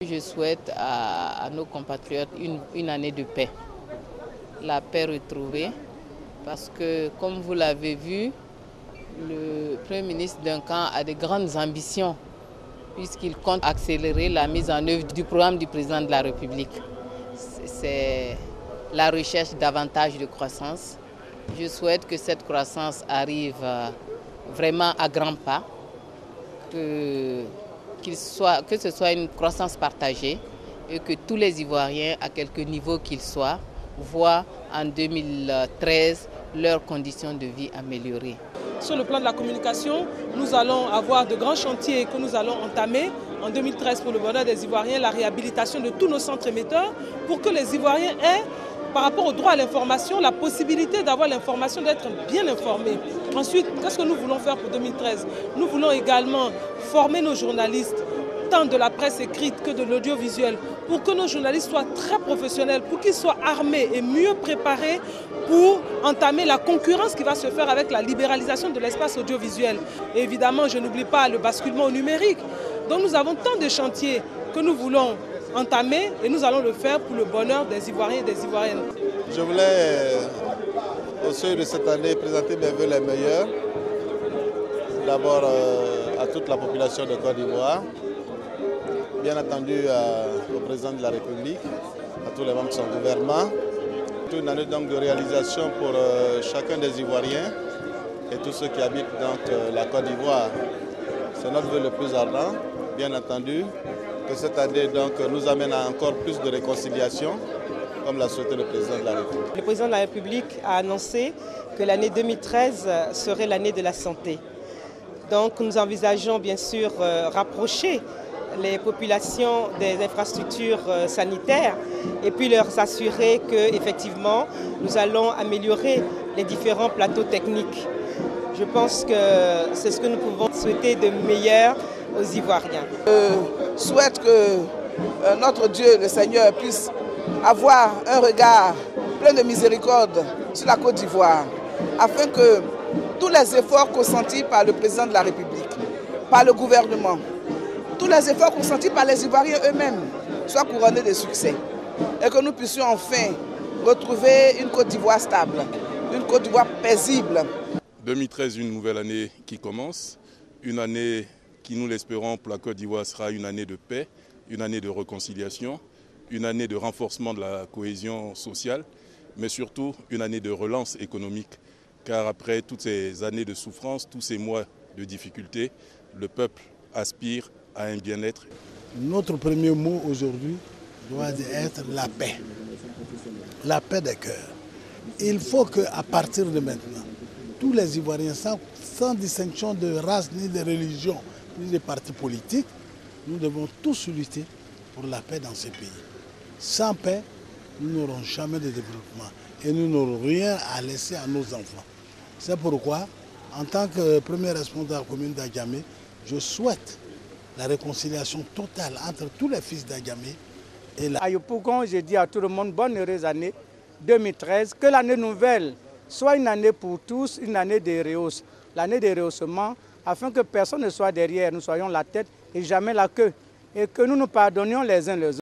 Je souhaite à nos compatriotes une année de paix, la paix retrouvée, parce que comme vous l'avez vu, le Premier ministre Duncan a de grandes ambitions puisqu'il compte accélérer la mise en œuvre du programme du président de la République. C'est la recherche davantage de croissance. Je souhaite que cette croissance arrive vraiment à grands pas, que ce soit une croissance partagée et que tous les Ivoiriens, à quelque niveau qu'ils soient, voient en 2013 leurs conditions de vie améliorées. Sur le plan de la communication, nous allons avoir de grands chantiers que nous allons entamer en 2013 pour le bonheur des Ivoiriens, la réhabilitation de tous nos centres émetteurs pour que les Ivoiriens aient, par rapport au droit à l'information, la possibilité d'avoir l'information, d'être bien informés. Ensuite, qu'est-ce que nous voulons faire pour 2013? Nous voulons également former nos journalistes, tant de la presse écrite que de l'audiovisuel, pour que nos journalistes soient très professionnels, pour qu'ils soient armés et mieux préparés pour entamer la concurrence qui va se faire avec la libéralisation de l'espace audiovisuel. Et évidemment, je n'oublie pas le basculement au numérique. Donc nous avons tant de chantiers que nous voulons entamer et nous allons le faire pour le bonheur des Ivoiriens et des Ivoiriennes. Je voulais, au seuil de cette année, présenter mes vœux les meilleurs. D'abord à toute la population de Côte d'Ivoire, bien entendu au président de la République, à tous les membres de son gouvernement. Une année donc de réalisation pour chacun des Ivoiriens et tous ceux qui habitent donc, la Côte d'Ivoire. C'est notre vœu le plus ardent, bien entendu, que cette année donc, nous amène à encore plus de réconciliation, comme l'a souhaité le président de la République. Le président de la République a annoncé que l'année 2013 serait l'année de la santé. Donc nous envisageons bien sûr rapprocher les populations des infrastructures sanitaires et puis leur assurer qu'effectivement nous allons améliorer les différents plateaux techniques. Je pense que c'est ce que nous pouvons souhaiter de meilleur aux Ivoiriens. Je souhaite que notre Dieu, le Seigneur, puisse avoir un regard plein de miséricorde sur la Côte d'Ivoire, afin que tous les efforts consentis par le président de la République, par le gouvernement, tous les efforts consentis par les Ivoiriens eux-mêmes soient couronnés de succès et que nous puissions enfin retrouver une Côte d'Ivoire stable, une Côte d'Ivoire paisible. 2013, une nouvelle année qui commence, une année qui, nous l'espérons, pour la Côte d'Ivoire sera une année de paix, une année de réconciliation, une année de renforcement de la cohésion sociale, mais surtout une année de relance économique. Car après toutes ces années de souffrance, tous ces mois de difficultés, le peuple aspire à un bien-être. Notre premier mot aujourd'hui doit être la paix. La paix des cœurs. Il faut qu'à partir de maintenant, tous les Ivoiriens, sans distinction de race, ni de religion, ni de partis politiques, nous devons tous lutter pour la paix dans ce pays. Sans paix, nous n'aurons jamais de développement et nous n'aurons rien à laisser à nos enfants. C'est pourquoi, en tant que premier responsable de la commune d'Adjamé, je souhaite la réconciliation totale entre tous les fils d'Adjamé et la... À Yopougon, je dis à tout le monde, bonne heureuse année 2013, que l'année nouvelle soit une année pour tous, une année de rehausse, l'année de rehaussement, afin que personne ne soit derrière, nous soyons la tête et jamais la queue, et que nous nous pardonnions les uns les autres.